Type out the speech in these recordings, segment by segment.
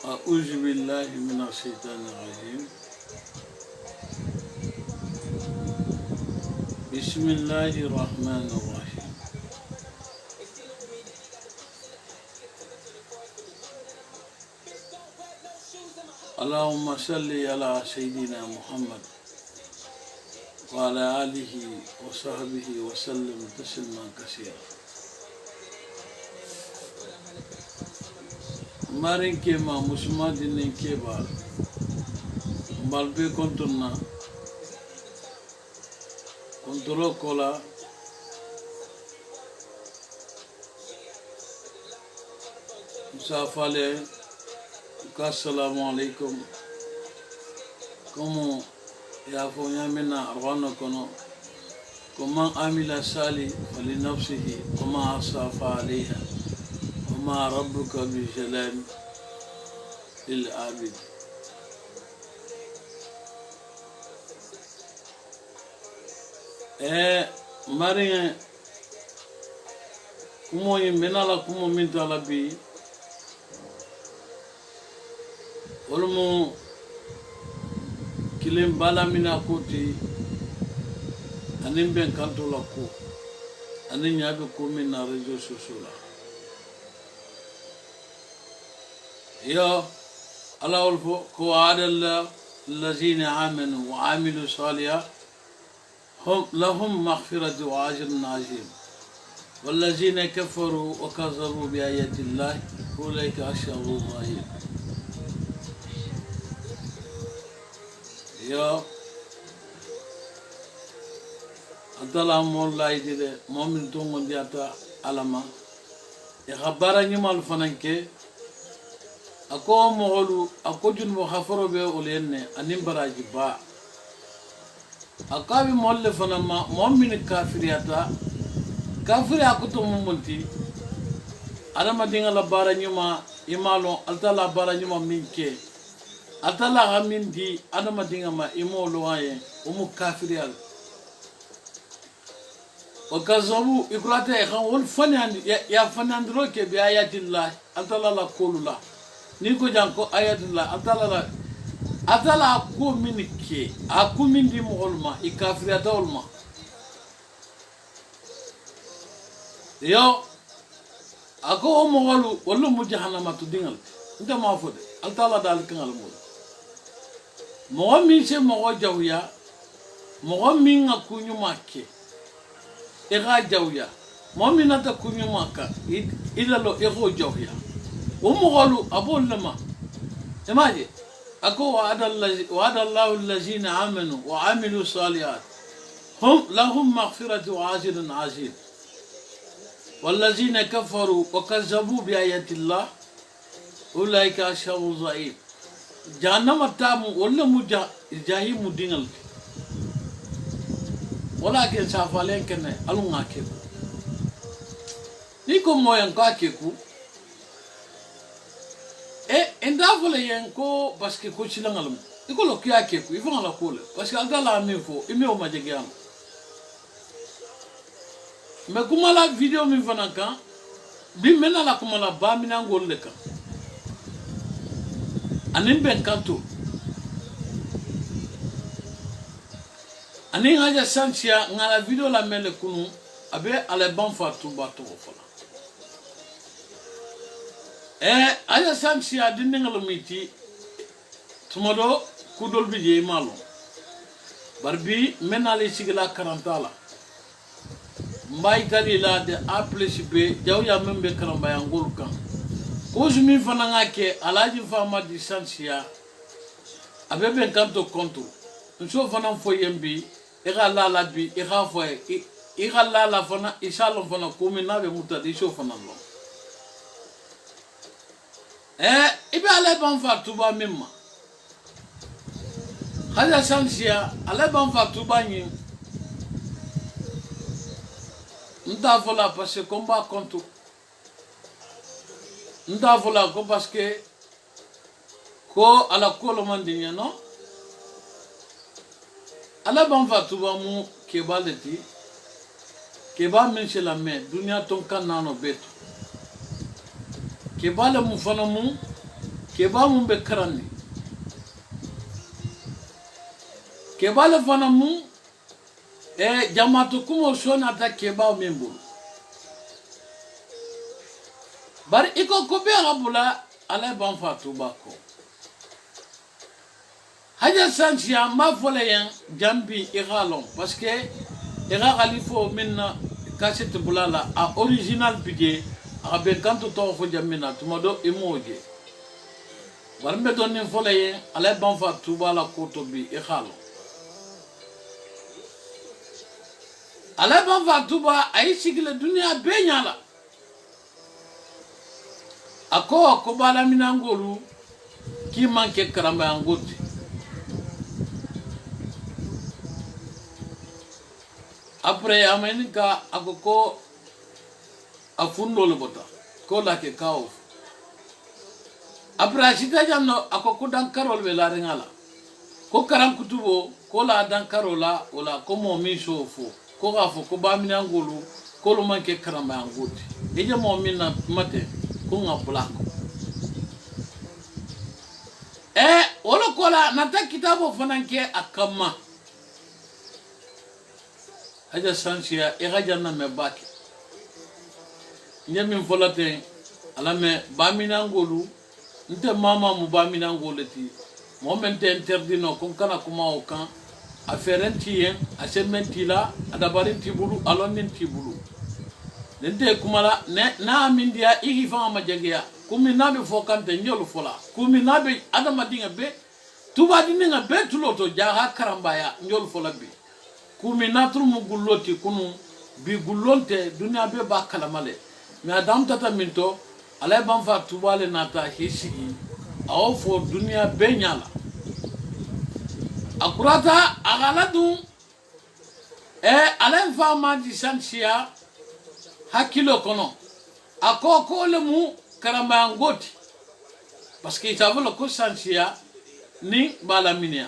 أعوذ بالله من الشيطان الرجيم. بسم الله الرحمن الرحيم. اللهم صل على سيدنا محمد وعلى آله وصحبه وسلم تسليما كثيرا. marin kema musuma dinin keba balbe kontuna kontrolo kola musafale assalamu alaikum como ya fonya mena arwana kono kuma amila sali fali nafsihi kuma asafa alaiha وما ربك بجلال للعابد. مريم كمو يمنا لا كمو من طلبي ولمو كلم بالا من أكوتي أنيم بين كانتو لكو أنيم يابي كومين نارجو سوسولا. يا الله الفو وعد الله الذين آمنوا وعملوا الصالحات هم لهم مغفرة وأجر عظيم والذين كفروا وكذبوا بآيات الله أولئك أشر الظالمين. يا أطلع مولا يدي مؤمن تومن دياتا علما يخبرني مال فنانكي ako mogolu ako jun mo khafaro be olenne anim baraji ba akabi molle fana ma mu'min kafiriyata kafiri akuto mumunti adama dinga la bara nyuma imalo altala bara nyuma minke altala hamindi adama dinga ma imolo waye kafiriyal wakazabu ikrata khan wol fanandi ya fanandro ke bi ayatillah altala la kulula niko janko ayatullah atala ko minike aku mindi molma ikafirata olma yo ako mogolu wallu mujahannama to dingal nda ma fode altala dal kangal mo mi se mo jawya mo mi ngakunyu make ega jawya mo mi nata kunyu maka idalo ego jawya ومغلو أبو لما إماجي أكو وعد الله الذين آمنوا وعملوا الصالحات هم لهم مغفرة وأجر عظيم والذين كفروا وكذبوا بآيات الله أولئك أصحاب الجحيم. جهنم التام ولا جهنم دينل ولكن سافالين كنا ألونا كيكو نيكو موين كاكيكو endavole yenko parce que ko chilangalum ikolo kiyake ku ifanga la kole parce que agala minfo ime o majegiam me kumala video min fanaka bi mena la kumala ba mina ngolle ka anin ben kanto anin haja santia ngala video la mele kunu abe ale ban fatu bato fola aya sanksi adine ngalo miti tumodo kudol bi je malo barbi menali sigila 40 ala mbay dalila de a plus b jaw ya membe karamba ya ngol kan ko jumi fana ngake alaji fama di sanksiya abebe kanto kontu nso fana fo yembi ega lala bi ega fo ega lala fana ishalom fana ko minabe mutadi so fana lo ibe ale ban fa tuba mimma haja sansia ale ban fa tuba nyi nda vola parce que combat contre nda vola ko parce que ko ala ko lo mandinya no ala ban fa tuba mu ke baleti ke ba men chez la main dunia ton kan nano beto ke bala mu fana mu keba mun be karandi keba le fana mu jamatu kumo sona ta keba membo bar iko ko be rabula ala ban fatu bako haja sanchia ma fole yen jambi igalon parce que ira khalifo minna cassette bulala a original bidé a be kanto to fo jamina tumado emoje warmbe don ni fole yen ala ban fatu bala ko to bi igalo ala ban fatu ba ay sigile dunia be nyala ako ko bala minangolu ki manke karamba ngoti après amenika akoko afundo le bota ko la ke kaof après asita janno akoko dan karol be la ringala ko karam kutubo ko la dan karola ola ko mo mi shofo ko gafo ko ba minangolu ko lo manke karamba ngoti eje mo minna mate ko ngapulako wala kola nata kitabo fananke akama haja sansia janna me baki nyami folate ala me baminangolu nte mama mu baminangoleti momente interdino kon kana kuma o kan aferenti yen asementi la adabarinti bulu aloninti bulu nente kumala na amindia igi fa ma jagiya kumi nabe fokante nyolu fola kumi nabe adama dinga be tuba dinga be tuloto jaha karambaya nyolu fola be kumi natru mu gulloti kunu bi gullonte dunia be ba kalamale mi adam tata minto ala ban fa tubale nata hisigi aw fo dunia be nyala akurata agaladu ala fa ma di sansia hakilo kono akoko le mu karamba ngoti parce que ça veut le consensia ni balaminia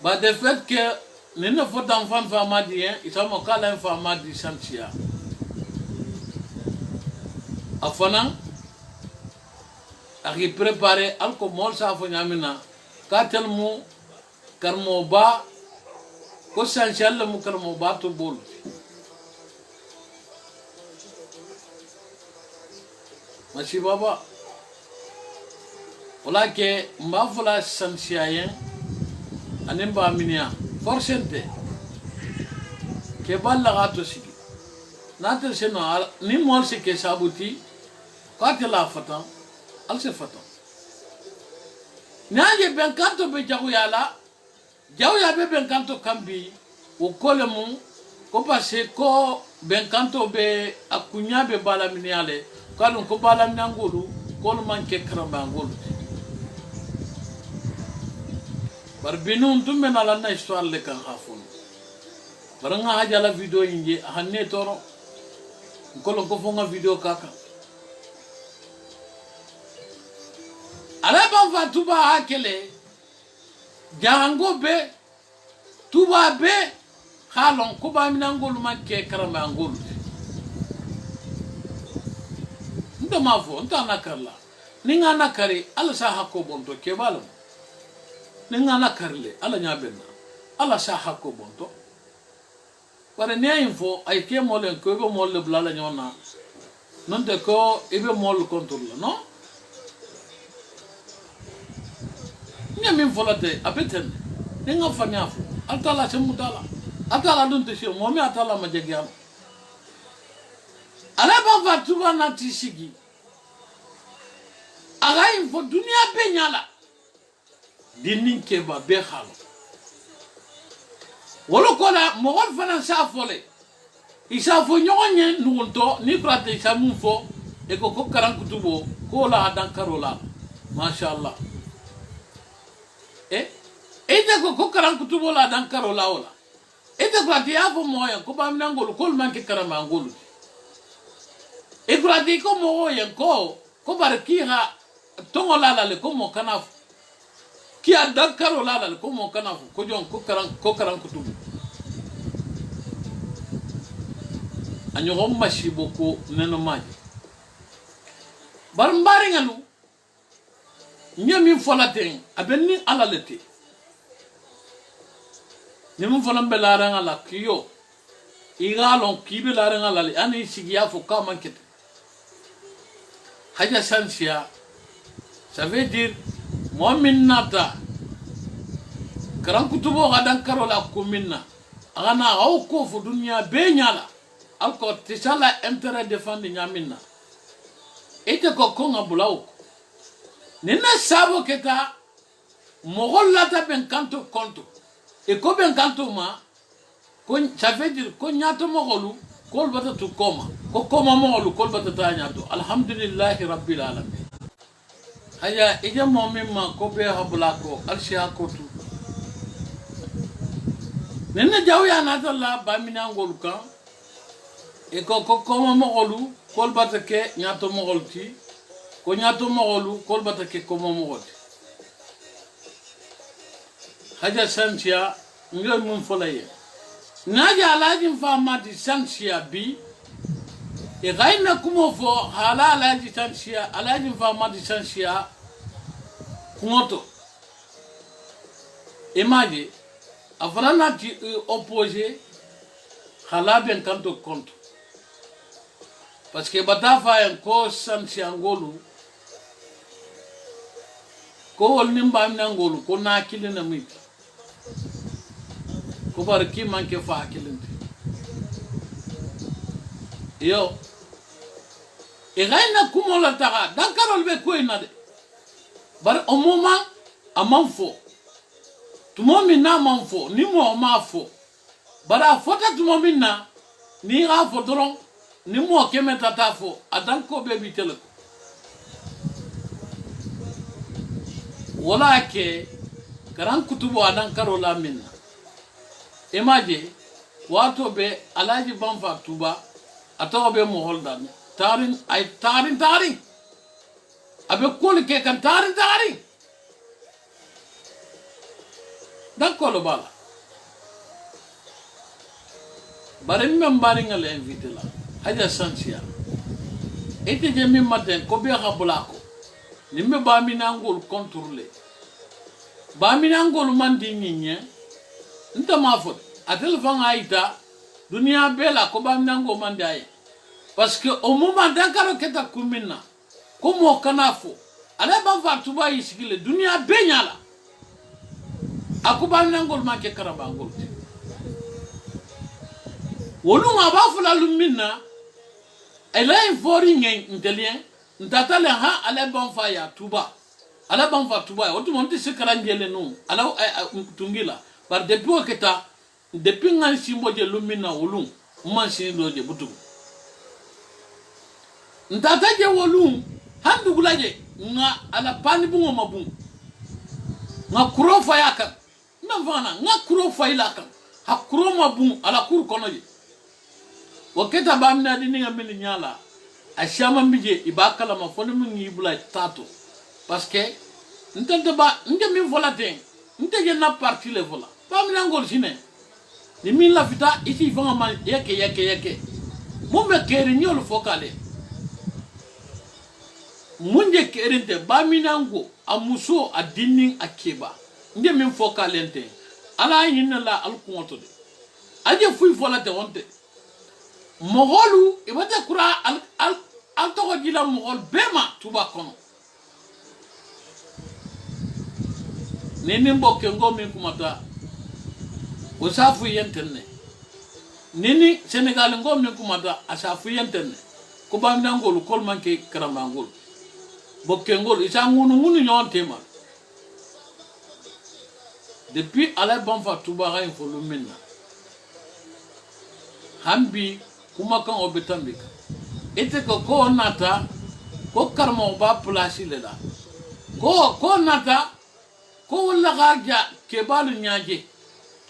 ba de fait que ne ne faut enfant fama dien il ça mo kala fama di sansia afana aki préparer alcool sa fo nyamina katel mu karmo ba consensia le mu karmo ba to bol Masih baba, ola ke mbafula sansiayen, anem ba minia, forcente, ke balla gato sigi. Natel seno ni mol se ke sabuti, kate la fatan, al se fatan. Nyaje ben kanto be jagu yala, jagu ya be ben kanto kambi, o kolemu, ko passe ko ben kanto be akunya be bala miniale. Kalau ko balam nangulu ko manke karamba ngulu bar binun tumme na la histoire le kan khafun baranga haja la video inje hanne toro ko fonga video kaka ala ban fa tuba hakele jango be tuba be khalon ko ba minangulu manke karamba ngulu ndama fo ntana karla ninga nakari ala sa hakko bonto kebalo ninga nakarle ala nyabenna ala sa hakko bonto pare ne info ay ke molen ko be molle blala nyona non de ko ibe mol contrôle non nyami volate apeten ninga fanyafo atala semutala atala dunte shi momi atala majegiam ala ba fatuba na tisigi aga info dunia be nyala dinin ke ba be khalo wolo kola mogol fana sa fole isa fo nyonye nunto ni prate sa mufo e ko karan kutubo ko la dan karola mashallah ete ko karan kutubo la dan karola ola ete ko ati afo moya ko ba mnangolo ko manke karama ngolo e ko ati ko moya ko barkiha tongo lala le ko mo kanafu ki ada karo lala le ko mo kanafu ko jon ko karan kutubu anyo homma shiboko neno maji bar mbari ngalu nyami folaten abenni ala lete nimu folam belarang ala kiyo igalon kibe larang ala ani sigiya fo ka mankete haja sansia ça veut dire mu'min nata karan kutubo gadan karola kuminna agana au ko fo dunya be nyala alko tisala intérêt défendre nyaminna ete ko konga bulaw nina sabo keta mogollata ben kanto konto e ko ben kanto ma ko ça veut dire ko nyato mogolu kol bata tu koma ko koma mogolu kol bata ta nyato alhamdulillahi rabbil alamin haya ija momin ma ko be habla ko alshiya ko tu nina jawya natalla ba minangol kan e ko koma mogolu kol bata ke nyato mogolti ko nyato mogolu kol bata ke koma mogolti haja santia ngel mun folaye naja alajin famati santia bi e gaina kumo fo hala alaji santia alajin famati santia kumoto image avrana ti opposé hala ben kanto konto parce que batafa en ko santia ngolu ko wol nimba ngolu ko na kilina miti ko bar ki manke fa kilinte yo e gaina kumo la taga dan karol be ko ina de bar au moment amanfo tumo minna manfo ni mo ma fo bara fota tumo minna ni ga fo doron ni mo kemeta ta fo adan ko be bitele wala ke karan kutubo adan karola minna emaje wato be alaji banfa tuba ato be mo holdan tarin ay tarin abe kol ke kan tarin d'accord bala bare même bari ngal invité la haja santia ete je mi matin ko be khabula ko nimbe ba mi nangol contrôler ba mi nangol mandi nyinya nta mafot atel fanga aita dunia bela ko ba mi nangol mandi ay parce que au moment dankaro keta kumina ko mo kanafo ala ba fa tuba yisigile dunia benyala akuba mi nangol manke karabangol wolu ma ba fula lumina ela infori ngen intelien ntatale ha ala ban fa ya tuba ala ban fa tuba o tumo nti sekara ngele no ala tungila par depuis keta depuis ngan simbo je lumina wolu man sin do je butu ntata je wolu handu gulaje nga ala pani bungo mabun nga kuro fa yakan na vana nga kuro fa ilakan ha kuro mabun ala kur konoje waketa bamna dini ngamili nyala ashama mbije ibakala mafoni mungi bula tato parce que ntente ba nge mi volaten ntege na parti le vola bamna ngol sine ni min la fita iti vanga man yeke mumbe keri nyol fokale munje kerinte bamina ngo amuso adinin akeba nge min fokalente ala yinna la alkumoto de aje fuy volate wonte mogolu ibata kura al to jila mogol bema tuba kono nini mboke ngomi kumata usafu yentene nini Senegal ngomi kumata asafu yentene ko bamina ngolu kol manke karamba ngolu bokke ngolu isa ngunu nyontema depuis ala banfa tuba ga info lumina hambi kuma kan obetambika ete ko nata ko karmo ba place le la ko nata ko la gaja ke balu nyaaje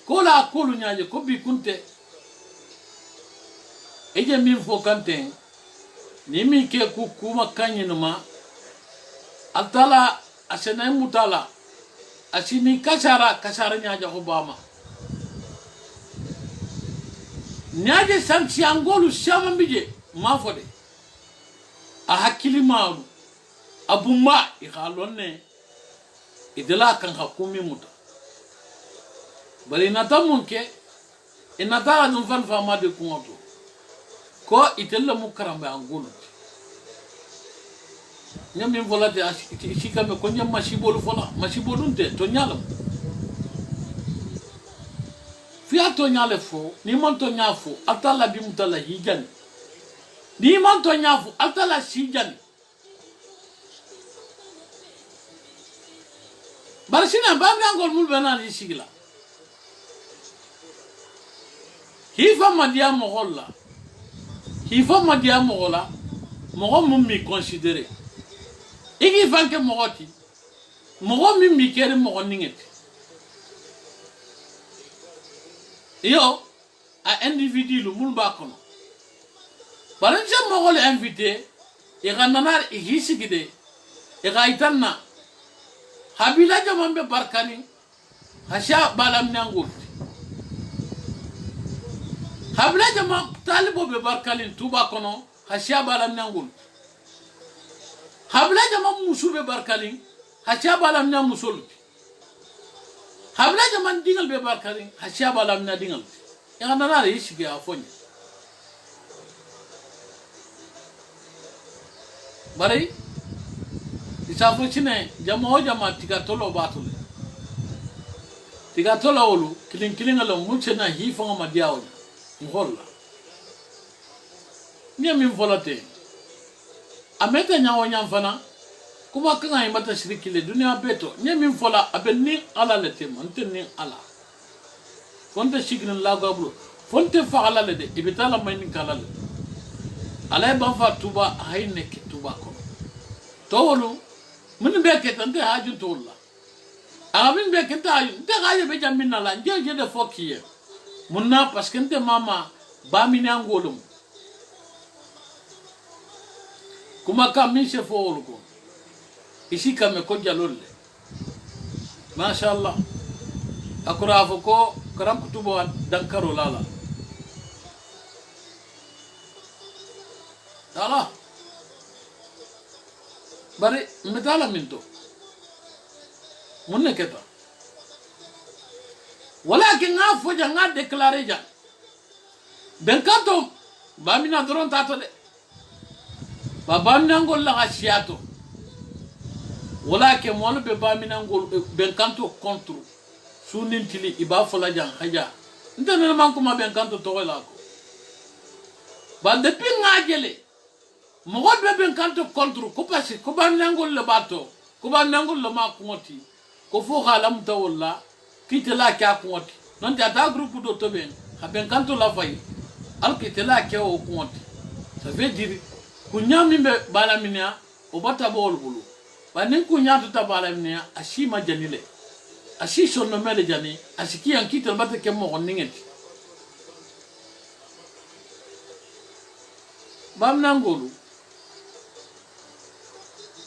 ko la kolu nyaaje ko bi kunte eje min fo kanten ni mi ke ku kuma kanyinuma atala asena mutala asini kasara nyaaje ko bama nyaaje santi angolu shama mbije mafode a hakili maru abumma ikhalonne idela kan hakumi muta bari nata munke inata adun fan fama de kungoto ko itella mukaramba angulu nyami volate ashika me konya mashibolu fola mashibolunte to nyalam fiya to nyale fo ni man to nyafo atala bi mutala hijani ni man to nyafo atala shijani barsina bamni angol mul benani sigila hifa madia mogolla hifa madia mogola mogo mum mi considérer igi fanke mogoti mogo mi mi kere mogo ningeti yo a individu lu mul ba kono balan jam mogo le invité e gannanar e hisigide e gaitanna habila jamambe barkani hasha balam nangul habila jama talibo be barkalin tuba kono hasha balam nangul habila jama musube barkalin hasha balam na musul habila jama dingal be barkalin hasha balam na dingal e gannanar e hisige afonya bari isafo chine jama jama tiga tolo batule tiga tolo olu kilin kilin alo muchena hi fonga madiawo ngolla nya min volate ameta nyawo nyamfana kuma kanga imata shirikile dunia beto nya min fola abenni ala lete montenni ala fonte shigrin la gabru fonte fa ala lede ibitala mayni kala le ala ban fa tuba hayne ki tuba ko tawolu mun be ke tante haju tolla amin be ke ta de gaje be jamina la je de fokiye munna parce que nte mama ba mina ngolum kuma kam mi se fowol ko isi kam ko jalolle masha Allah akura fo ko karam kutubo dankaro lala ala bari metala minto munne keta walakin nga foja nga déclarer ja ben kanto bamina doron tato de bamina ngol la asiato walakin molu be bamina ngol ben kanto contre sunintili iba fola jan haja ndana man kuma ben kanto to wala ko ba depuis nga jele mo be ben kanto contre ko passé ko bamina ngol le bato ko bamina ngol le ma kumoti ko fo khalam tawalla kitela kya kumoti non ta groupe do to ben ha ben kanto la fay al kitela kya o kumoti ça veut dire kunyami be balaminia o bata bol bulu banin kunyatu ta balaminia ashima janile ashi sonno mele jani ashiki an kitel bata ke mo ngeti bam nangolu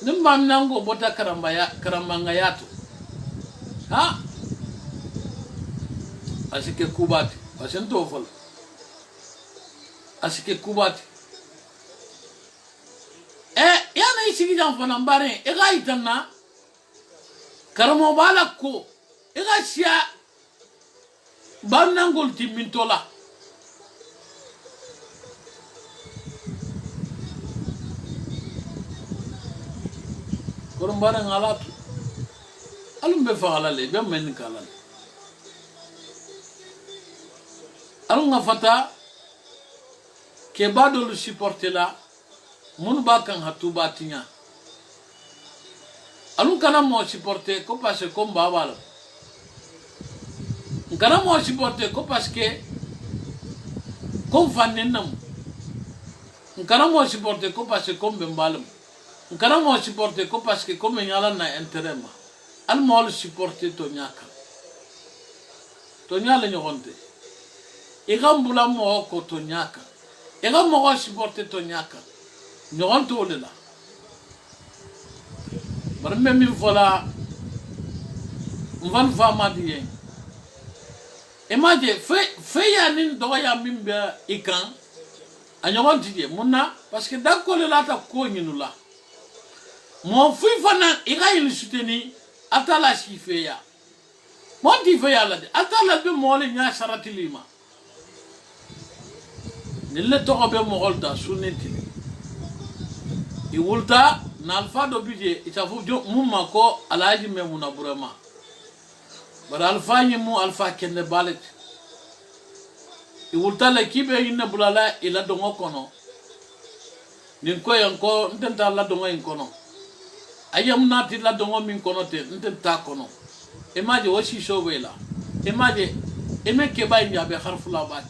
nim bam nango bota karamba yato ha asike kubati asento fol asike kubati yana isigi jam fana mbare e ga itana karamo bala ko e ga sia bam nangol timintola korumbara ngalatu alumbe fala le be men kala alunga fata ke badolu supporter la mun ba kan hatu batinya alun kana mo supporter ko parce que comme babalo kana mo supporter ko parce que comme fanenam kana mo supporter ko parce que comme bembalum kana mo supporter ko parce que comme nyala na intérêt ma al mo supporter to nyala nyogonte e gambula mo ko to nyaka e gam mo supporter to nyaka nyogonte olela bar même voilà mvan fama diye image fe ya nin do ya mimbe ikan a nyogonte die munna parce que d'accord la ta ko nyinula mo fui fana ira il souteni atala sifeya monti feya la de atala be mole nya saratilima nille to be mogolta sunneti i wulta na alfa do bije itafu jo mumma ko alaji memuna burama bar alfa nyimu alfa kende balet i wulta la kibe inna bulala ila dongo kono nin ko yanko ntenta la dongo in kono ayam nati la dongo min kono te ntenta kono emaje wasi showela emaje eme ke bay nyabe harfula ba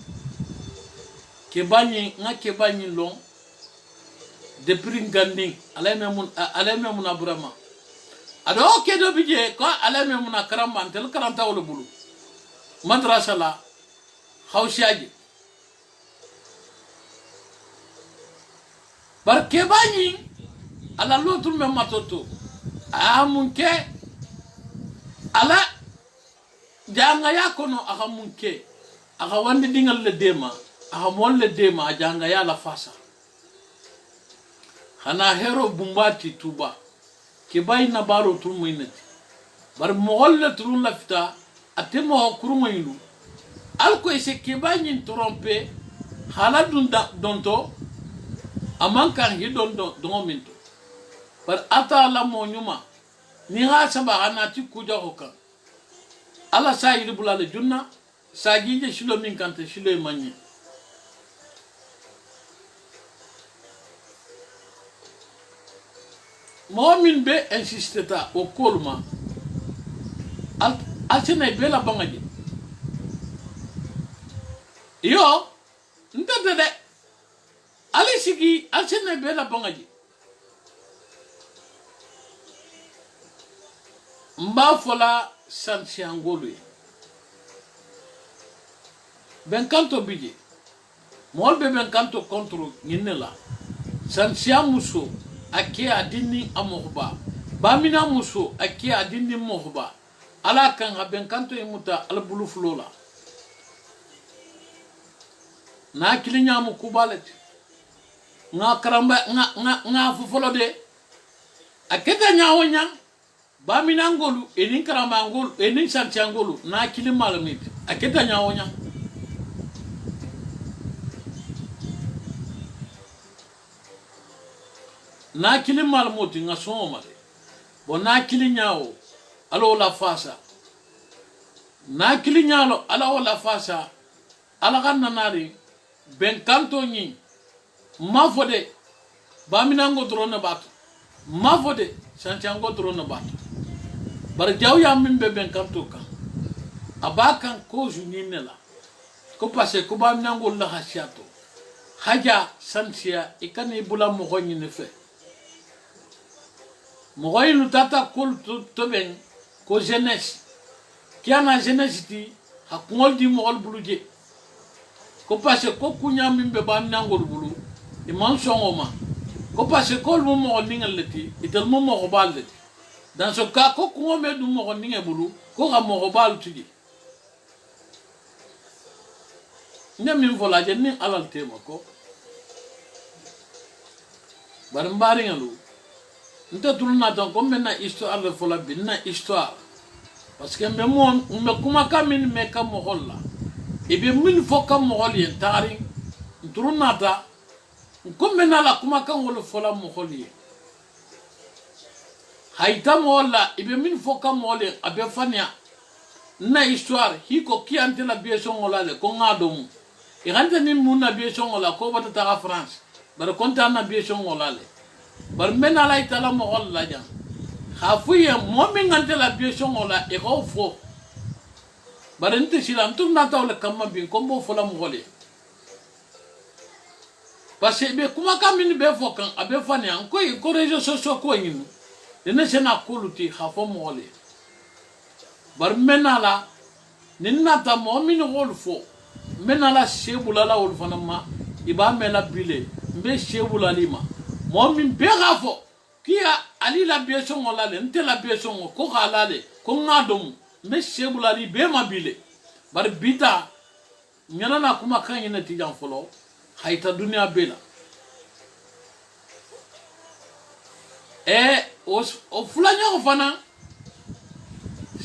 ke bani nga ke bani long de pringandi aleme mun abrama ado ke do bije ko aleme mun karamba tel karanta wala bulu madrasa la khawshaji bar ke bani ala lotul me matoto amunke ala janga ya kono aka munke aka wande dingal le dema aka mol le dema janga ya la fasa hana hero bumbati tuba ke bayna baro turmuinati bar mogol turun la fita atemo kurumuinu alko ese ke bayni tromper hala dunda donto amankan hi dondo dongominto bar ata la monyuma ni ha saba anati kuja hokan ala sayid bulale junna sagije shilo min kante shilo manyi momin be insisteta o kolma alcene be la bangaji yo ntete de ali sigi alcene be la bangaji mba fola santiangolo ben kanto bije mol be ben kanto contre nyinela santiamuso ake adini amohba bamina muso ake adini mohba ala kan ben kanto imuta al bulu flola na kilinya mu kubalet nga karamba nga fufolo de aketa nyawonya bamina ngolu enin karamba ngolu enin santiangolo na kilimal mit aketa nyawonya na kili malmoti nga soma de bo na kili nyaawo alo la fasa na kili nyaalo ala wala fasa ala ganna nari ben kanto ni mafode bamina ngo drone batu mafode santiango drone batu bar jaw ya mimbe ben kanto ka abakan ko juninela ko passe ko bamina ngo la hasiato haja santia ikane bula mo gonni ne fe mogoy lu tata kul to ben ko jeunesse kiana jeunesse ti hakngol di mogol buluje ko passe ko kunya mimbe bam nangol bulu e man songoma ko passe ko lu mogol ningal leti itel mo mo bal leti dans ce cas ko ngome du mogol ninge bulu ko ga mo bal tudi nyam vola je ni alal tema ko bar mbari ngalu nta tuluna don comme na histoire le fola binna histoire parce que me mo me kuma kamin me kam holla e be min fo kam hol yen tari tuluna ta comme na la kuma kan wol fola mo holi hayta mo holla e be min fo kam hol abe fania na histoire hiko ki ante la biation hola le ko ngadom e rante ni mun na biation hola ko bata ta France bar konta na biation hola le bar mena la itala mo holla jam khafuya momin ngante la biation ola e ko fo bar nte silam tur na tawle kamma bin ko bo fo la mo holé parce que be kuma kamin be fo kan abe fani an ko ko réseaux sociaux ko ngimu dene sena koluti khafo mo holé bar mena la ninna ta momin hol fo mena la shebula la wol fanama iba mela bile mbe shebula lima momin be gafo kia ali la biation wala le nte la biation ko kala le ko ngadom me shebula li be mabile bar bita nyana na kuma kan ina ti jan folo hayta dunia bela o fulanya ko fana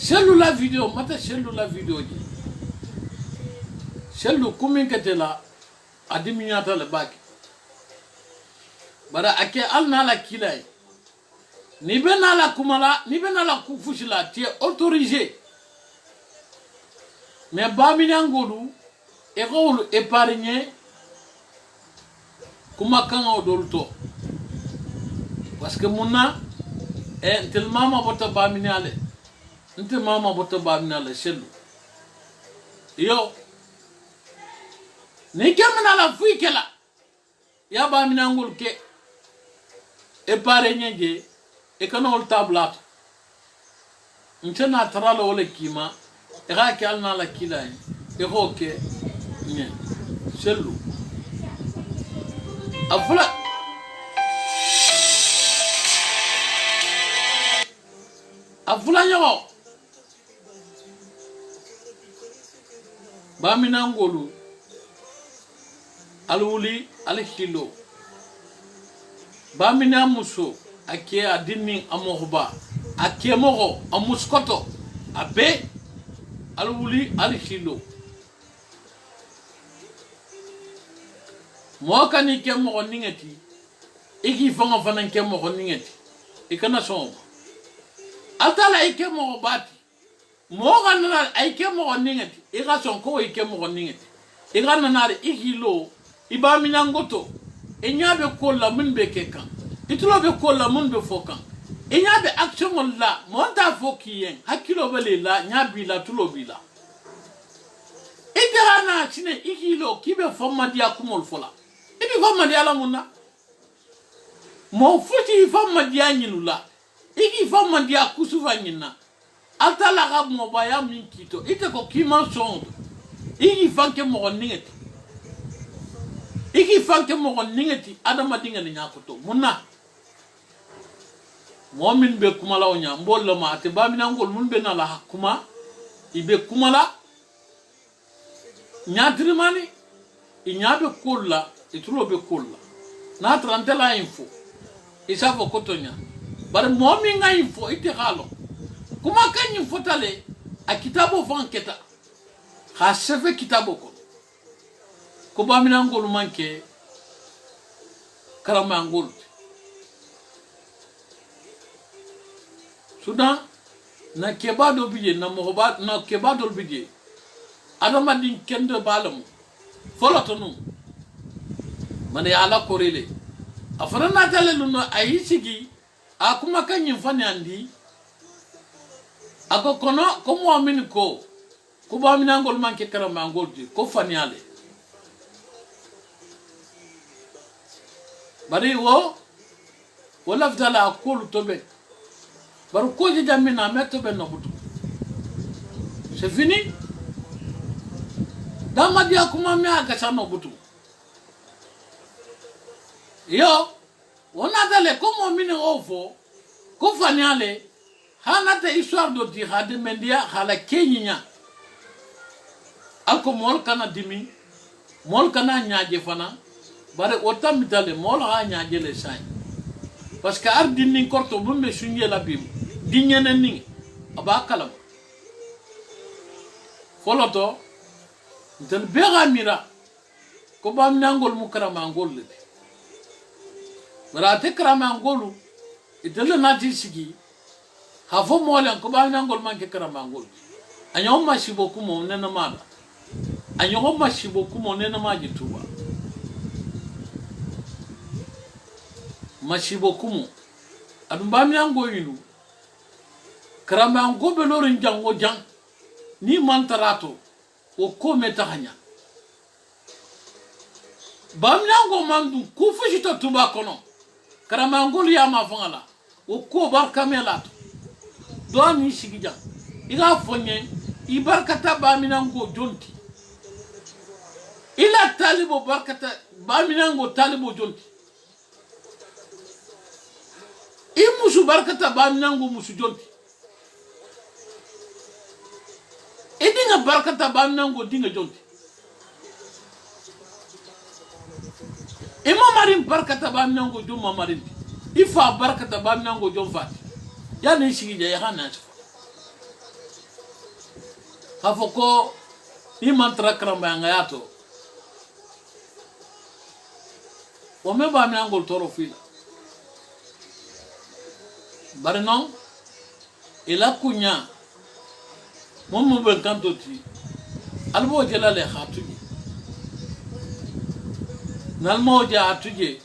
cellula video mata cellula video ji cellu kumin ketela adiminyata le baki bara ake alna la kilay ni bena la kumala ni bena la kufushila tu es autorisé mais baminangolu e golu épargner kuma kan odolto parce que munna e tel mama bota baminale nte mama bota baminale cellu yo ni kemna la fuikela ya baminangol ke épargner je e kanol tablat ntena tarala wala kima e ga ke alna la kilay e hoke ne cellu afula nyago baminangolu alwuli alhilo bamina muso ake adini amohba ake mogo amuskoto abe alwuli alhilo moka ni ke mogo ningeti igi fanga fana ke mogo ningeti ikana so atala ike mogo bati moga nana ike mogo ningeti iga son ko ike mogo ningeti iga nana igilo ibamina ngoto enyabe kolla mun be kekan itulo be kolla mun be fokan enyabe action la monta fokiyen hakilo bele la nyabi la tulo bila idirana chine igilo kibe fomma dia kumol fola ibi fomma dia la munna mo futi fomma dia nyinula igi fomma dia kusuva nyina atala ga mo baya min kito ite ko kima sondo igi fanke mo ningeti igi fanke mo ningeti adama dinga ni nyakoto munna momin be kumala onya mbollo ma ate bamina ngol mun be na la hakuma ibe kumala nyatrimani inyabe kolla itulo be kolla na trantela info isafo kotonya bare momi nga info ite halo kuma kan info tale a kitabo fanketa ha sefe kitabo ko bamina ngol manke karama ngol sudan na kebado biye na mohoba na kebado biye adama din kende balam folotonu mane ala korele afana na tale luno ayisigi akuma kanyi fani andi ako kono ko muamini ko bamina ngol manke karama ngol di ko fani ale bari wo wala fdala akulu tobe baru ko je jamina meto be nobutu c'est fini dama dia kuma me aga sa nobutu yo ona dale como mine ofo ko fani ale hanata histoire do di hade mendia hala kenya alko mol kana dimi mol kana nyaaje fana bare otam dale mol ha nyaaje le say parce que ar dinni korto bumbe sunye la bim dinyene ni aba kalam foloto del bega mira ko bam nangol mukarama ngol le bara te karama ngolu idele nati sigi hafo molen ko bam nangol manke karama ngol anyo mashibo kumo nena mala anyo mashibo kumo nena maji tuba mashibo kumo adum bam nango yinu karama ngobe lorin jango jang ni mantarato o ko metahanya bam nango mandu ku fushito tuba kono karama ngol ya ma fangala o ko barka melato do ni sigi jang iga fonye ibarkata bam nango jonti ila talibo barkata bam nango talibo jonti imusu barkata bam nango musu jonti edinga barkata bam nango dinga jonti ima marim barkata bam nango jom marim ifa barkata bam nango jom fati ya ni sigi ya hana hafoko i mantra karamba ngayato o me ba mi angol toro fila bari non ila kunya momu ben kantoti albo jela le khatuji nalmo ja atuje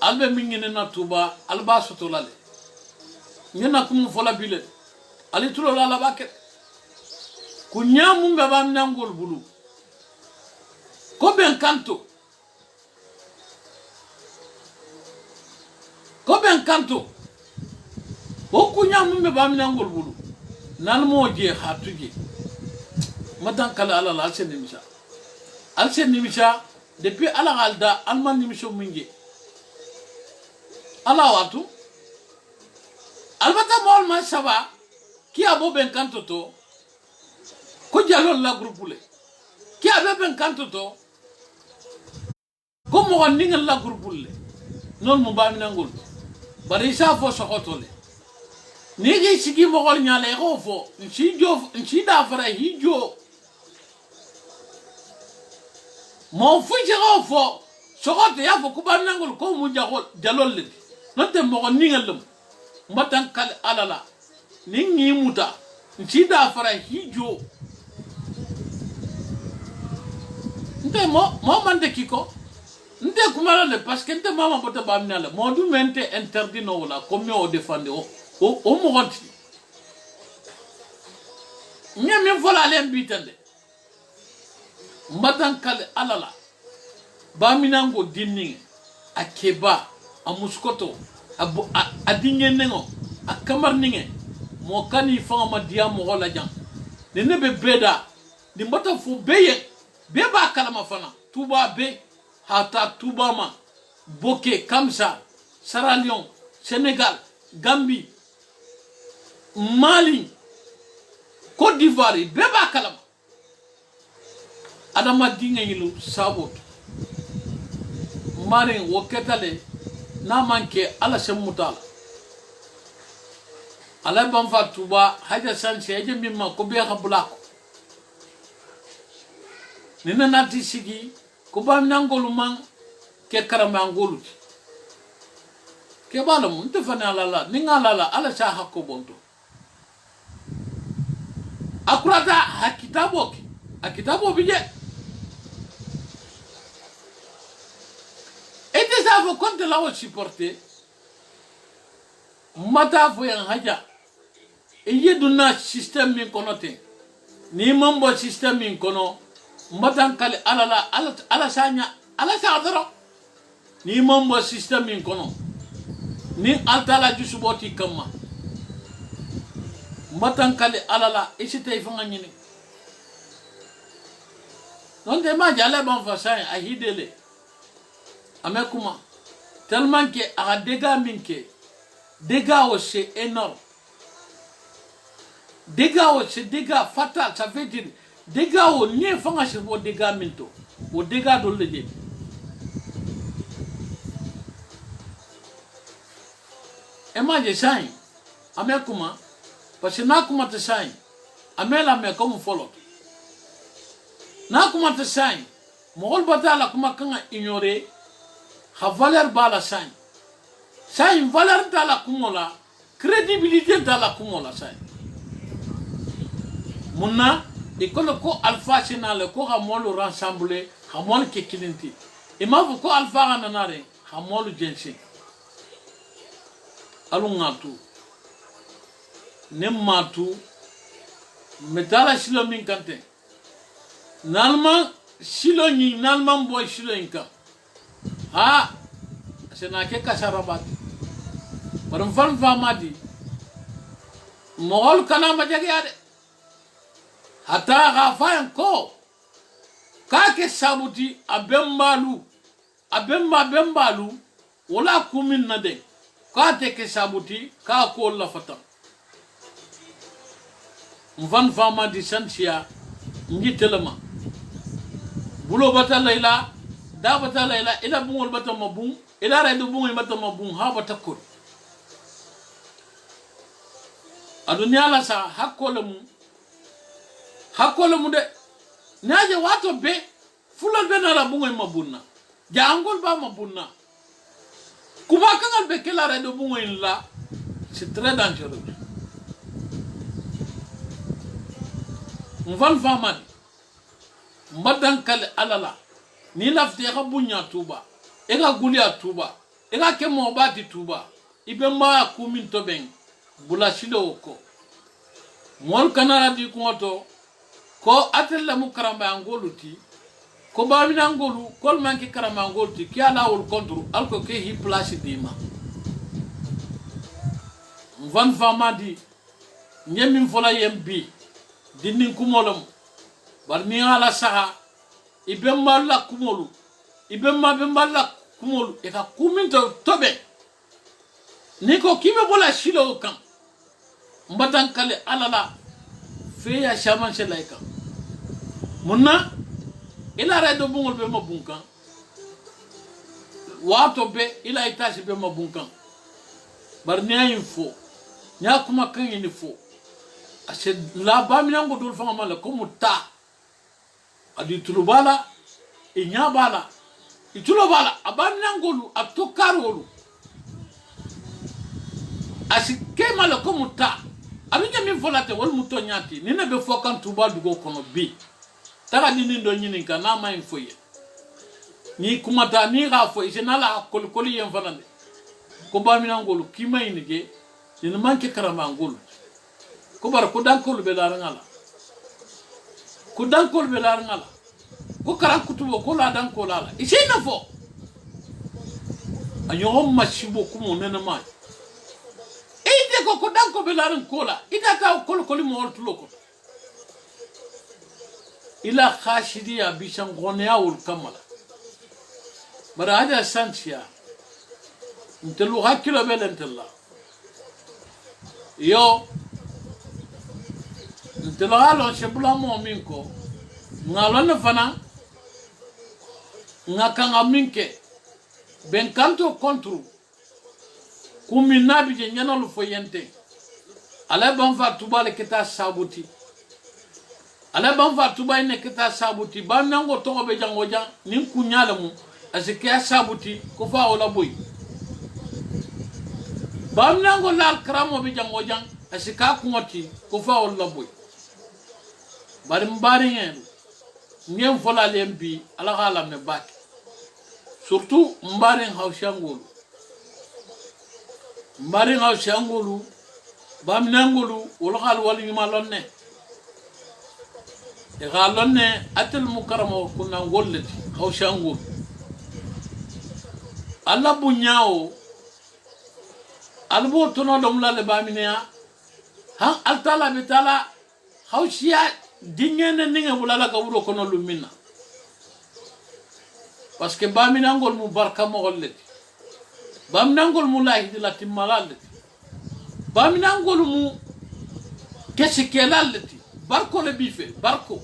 albe mingine na tuba alba sotolale nyana kum fola bile ali tulo la baket kunya mumbe bam nangol bulu ko ben kanto o kunya mumbe bam nangol bulu nalmo je hatuje madan kala ala la alsen nimisa depuis ala galda alman nimisho minge ala watu albata mol ma saba ki abo ben kanto to ko jalol la groupule ki abo ben kanto to ko mo ningal la groupule non mo bam nangol bari sa fo sokotole ni gi sigi mo gol nyale ko fo nci da fara hijo mo fuji ko fo sokoto ya fo ko bam nangol ko mu jalol le non te mo ningal lum mbatan kal alala ningi muta nci da fara hijo nte mo mande kiko nte kumala le parce que nte mama bota bamnala mo du mente interdit no wala comme o défendre o mo gonti nyame fola len bitande mbatan kal alala baminango dinning akeba amuskoto adingenengo akamarninge mo kani fanga madia mo gola jang ne be beda di mbata fu beye beba kalama fana tuba be hata tubama boke kamsa Sierra Leone Sénégal Gambie Mali Côte d'Ivoire beba kalama adama dingengilu sabot marin woketale na manke ala semutala ala ban fa tuba haja sanse eje mimma ko be khabulako nina nati sigi ko bam nangolu man ke karama angolu ke bala mun te fana la ninga la ala sa hakko bonto akurata akitabo bije ete sa fo konte la o supporter mata fo yan haja e yeduna système min konote ni mambo système min kono mbatan kale ala sanya ala sa doro ni mambo système min kono ni altala jusuboti kama mbatan kale alala isite ifanga nyini non de ma jale ban fa sai a hidele amekuma tellement que a dégâts minke dégâts c'est énorme dégâts c'est dégâts fatal ça veut dire dégâts au nie fanga c'est vos dégâts minto vos dégâts do le dé e ma je sai amekuma parce que na kuma te sai amela me comme follow na kuma te sai mogol batala kuma kanga ignorer ha valeur bala sai valeur dala kumola crédibilité dala kumola sai munna e kono ko alpha senale ko ha molo rassembler ha mol ke kilinti e ma ko alpha nanare ha molo jensi alungatu nemmatu metala silo min kante nalma silo ni nalma boy silo inka ha sena ke kasarabat barum fan famadi mogol kana majagi ade hata gafayan ko kake sabuti abembalu wala kumin nade ka te ke sabuti ka ko la fata mvan famadi santia ngitelema bulo bata layla da bata layla ila bungol bata mabung ila redu bungol bata mabung ha bata kur adunya la sa hakolamu hakolo mu de naje wato be fulal be na la bungoy mabunna jangol ba mabunna kuma kangal be kala redo bungoy la c'est très dangereux mvan famad mbadan kale alala ni lafte ka bunya tuba e ga gulia tuba e ga ke mo bati tuba ibe ma kumin to ben bula shilo ko mol kanara di ko atella mu karamba angoluti ko babina angolu kol manki karamba angoluti ki ala wol kontro alko ke hi place dima van famadi nyemi fola yembi dinnin kumolom bar ni ala saha ibe malla kumolu ibe mabbe malla kumolu e ka kuminto tobe ni ko kibe bola shilo kan mbatan kale alala fe ya shaman shelaika munna ila redo bungol be mabunkan wato be ila itashi be mabunkan bar ni ayin fo nya kuma kan yin fo ase la bamina ngo dul fanga mala ko mutta adi tulubala inya bala itulubala abamina ngolu atokarolu ase kemala ko mutta abinja min folate wal mutto nyati ni ne be fokan tuba dugo kono bi taga dinin do nyinin kana ma infoye ni kuma ta ni ga fo isenala kolkoli yen fanande ko bamina ngolu kima inige ni manke karama ngolu ko bar ko dankol be la ngala ko dankol be la ngala ko karan kutubo ko la dankol ala isena fo anyo mashibo kumo nena ma ide ko danko be la kola ida ta kolkoli mo holtulo ko ila khashidiya bishan gonya ul kamala bara hada santia ntelu hakilo belentella yo ntelu halo shebula mo minko ngalona fana ngakanga minke ben kanto kontro kumi nabi je nyanalu foyente ala ban fa tubale kita sabuti ala ban fa tuba ne kita sabuti ban nango to be jango jang nin kunyala mu asikia sabuti ko fa wala boy ban nango lal kramo be jango jang asika kuoti ko fa wala boy bari mbari ngeen ngeen fola lembi ala hala me bak surtout mbari hawshangolu mbari hawshangolu bamnangolu wala hal wali malonne e galonne atel mukarramo kunna ngolleti hawshangolu alla bunyaawo albo tono dom la le baminia han altala betala hawshiya dingene ninga bulala ka wuro kono lumina parce que baminangol mu barka mo golleti baminangol mu lahi dilati malaleti baminangol mu kesi kelaleti barko le bife barko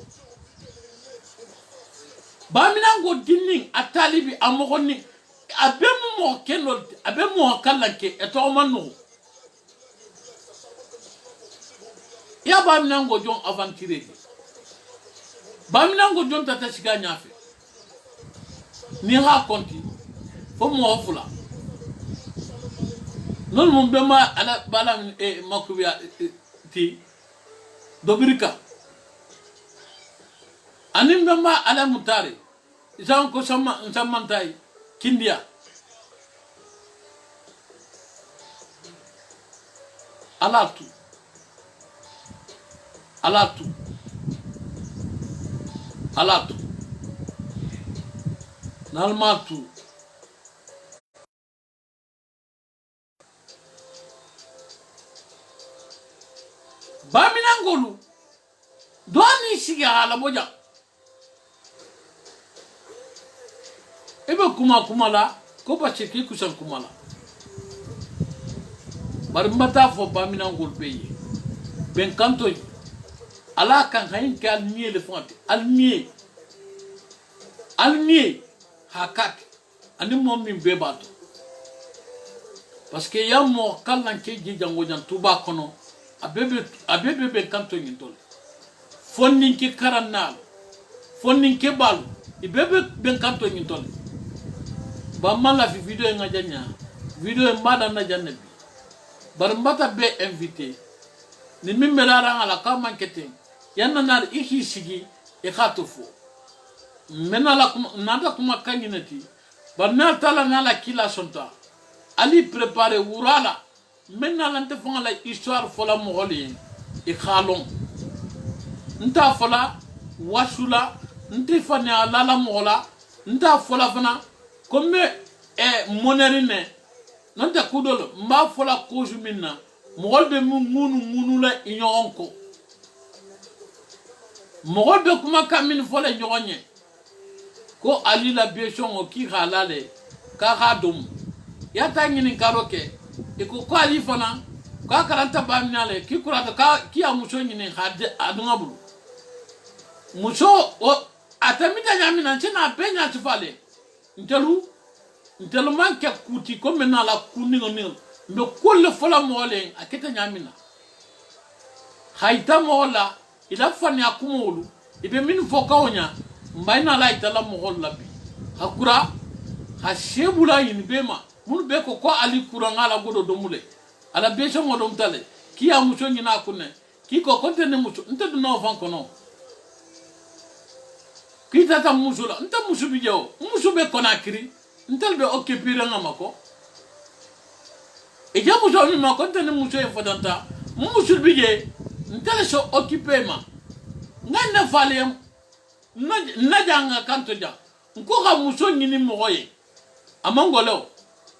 baminangol dinning atalibi amogoni abemu mo kenol abemu kallanke eto manno ya baminango jon aventurer baminango jon tata siga nyafe ni ha konti fo mo fula non mo bema ala bala e makuya ti dobirika anim bema ala mutare jan ko sammantai kindia alatu nalmatu baminangolu doni siga ala boja ebe kuma la ko bacheki kusan kuma la bar mbata fo baminangol beye ben kanto ala kan hayin ka almiye le fonte almiye hakat ani mom min bebato parce que yamo kallan ke ji jango jan tuba kono abebe ben kanto ni tol fonnin ki karannal fonnin ke balu ibebe ben kanto nyin ton ba mala fi video nga janya video mbada na jannabi bar mbata be invité ni mimmelara ala ka mankete yanna nar ihi sigi e khatofu menala kuma nada kuma kanyinati bar na tala nala kila sonta ali préparer wurala menala nte fonga la histoire fola mogoli e khalon nta fola wasula nte fanya alala mola nta fola fana comme monerine nanta kudol mba fola koju minna mogol be munu la inyonko mogol be kuma kamin fola nyonye ko ali la biechon o ki halale ka hadum yata ngini karoke e ko ali fana ka karanta bamnale ki kurata ka ki amuso ngini hade adunga bulu muso o atamita nyamina nchena penya tufale ntelu manke kuti comme na la kuningo ningo mbe kolle fola mole akete nyamina haita mola ila fani akumulu ibe min foka onya mbayna la itala moholla bi hakura hashebula yin bema mun be ko ali kuranga la godo domule ala beso modom tale ki amuso nyina kunne ki ko kontene muso ntedu no fan kono ki tata musula nta musu bi jaw musu be konakiri ntel be occupir ngamako e jamu so mi mako tane muso e fodanta musu bi je ntel so occuper ma ngana fale na janga kanto ja nko ga muso nyini moye amangolo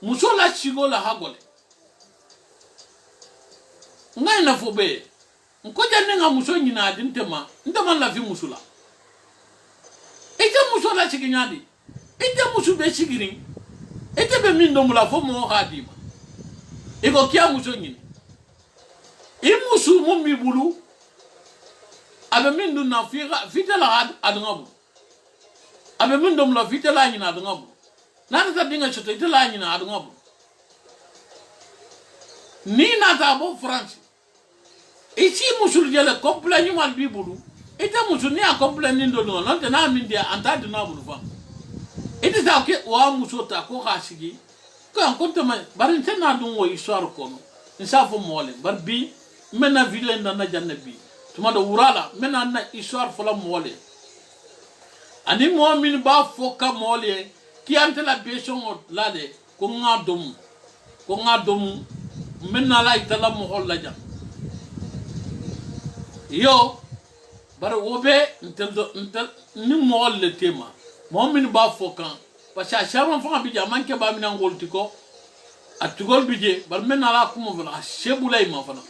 muso la chigo la hagole ngana fobe nko janne nga muso nyina adintema ndama la fi musula ite muso la chiginyadi ite musu be chigirin ite be min do mula fo mo hadima iko kia muso nyini i musu mo mi bulu abe min do na fitala adungabu abe min do mula fitala nyina adungabu na ta dinga choto itala nyina adungabu ni na ta bo France ichi musu jele complet nyumal bi bulu ite musu ni a complet ni do no te na min dia anta dina bulu fa ite ta ke wa musu ta ko khasigi ko an konta ma barin tan na dun wo histoire kono insafo mole bar bi mena video na jannabi tuma do wurala mena na histoire fola mole ani mu'min ba foka mole ki ante la beson lade ko ngadom mena la itala mo holla jam yo bar wobe ntel ni mole tema mu'min ba foka parce que chaque fois bi jaman ke ba mina ngoltiko atugol bije bar mena la kuma fala shebulay ma fana